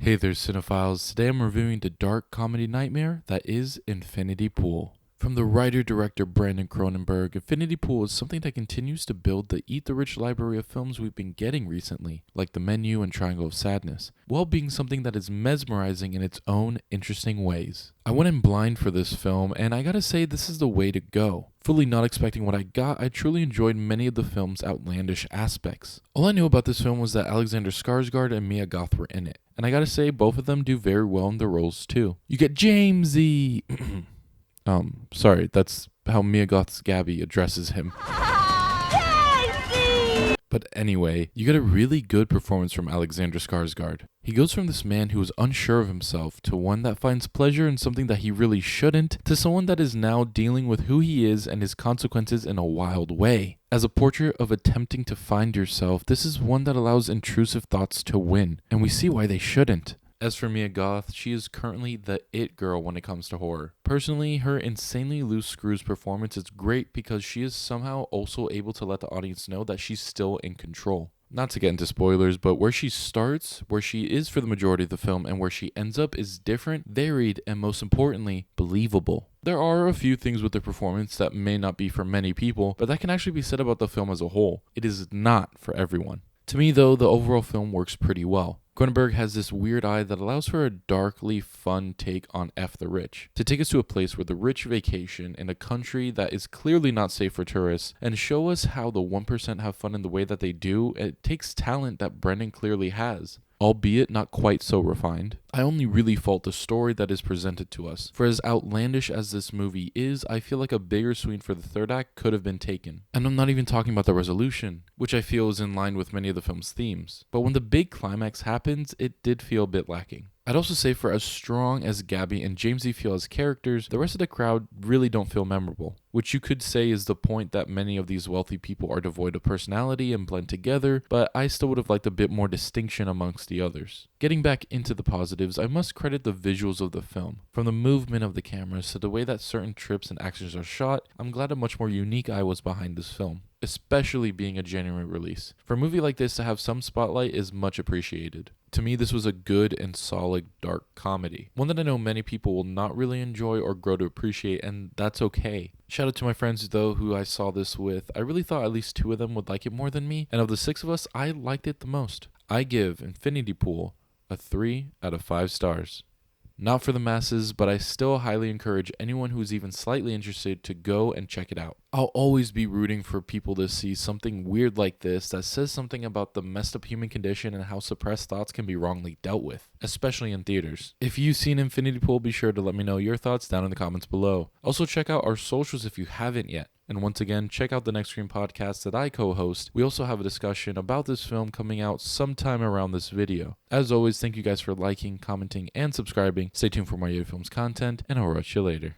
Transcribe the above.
Hey there, cinephiles. Today I'm reviewing the dark comedy nightmare that is Infinity Pool. From the writer-director Brandon Cronenberg, Infinity Pool is something that continues to build the Eat the Rich library of films we've been getting recently, like The Menu and Triangle of Sadness, while being something that is mesmerizing in its own interesting ways. I went in blind for this film, and I gotta say this is the way to go. Fully not expecting what I got, I truly enjoyed many of the film's outlandish aspects. All I knew about this film was that Alexander Skarsgård and Mia Goth were in it, and I gotta say both of them do very well in their roles too. You get Jamesy! Sorry, that's how Mia Goth's Gabby addresses him. But anyway, you get a really good performance from Alexander Skarsgård. He goes from this man who is unsure of himself to one that finds pleasure in something that he really shouldn't, to someone that is now dealing with who he is and his consequences in a wild way. As a portrait of attempting to find yourself, this is one that allows intrusive thoughts to win, and we see why they shouldn't. As for Mia Goth, she is currently the it girl when it comes to horror. Personally, her insanely loose screws performance is great because she is somehow also able to let the audience know that she's still in control. Not to get into spoilers, but where she starts, where she is for the majority of the film, and where she ends up is different, varied, and most importantly, believable. There are a few things with the performance that may not be for many people, but that can actually be said about the film as a whole. It is not for everyone. To me, though, the overall film works pretty well. Cronenberg has this weird eye that allows for a darkly fun take on F the Rich, to take us to a place where the rich vacation in a country that is clearly not safe for tourists, and show us how the 1% have fun in the way that they do. It takes talent that Brendan clearly has, albeit not quite so refined. I only really fault the story that is presented to us. For as outlandish as this movie is, I feel like a bigger swing for the third act could have been taken. And I'm not even talking about the resolution, which I feel is in line with many of the film's themes. But when the big climax happens, it did feel a bit lacking. I'd also say for as strong as Gabby and Jamesy feel as characters, the rest of the crowd really don't feel memorable, which you could say is the point that many of these wealthy people are devoid of personality and blend together, but I still would have liked a bit more distinction amongst the others. Getting back into the positives, I must credit the visuals of the film. From the movement of the cameras to the way that certain trips and actions are shot, I'm glad a much more unique eye was behind this film, especially being a January release. For a movie like this to have some spotlight is much appreciated. To me, this was a good and solid dark comedy. One that I know many people will not really enjoy or grow to appreciate, and that's okay. Shout out to my friends though who I saw this with. I really thought at least 2 of them would like it more than me, and of the 6 of us, I liked it the most. I give Infinity Pool a 3 out of 5 stars. Not for the masses, but I still highly encourage anyone who's even slightly interested to go and check it out. I'll always be rooting for people to see something weird like this that says something about the messed up human condition and how suppressed thoughts can be wrongly dealt with, especially in theaters. If you've seen Infinity Pool, be sure to let me know your thoughts down in the comments below. Also check out our socials if you haven't yet. And once again, check out the Next Screen podcast that I co-host. We also have a discussion about this film coming out sometime around this video. As always, thank you guys for liking, commenting, and subscribing. Stay tuned for more Yeti Films content, and I'll watch you later.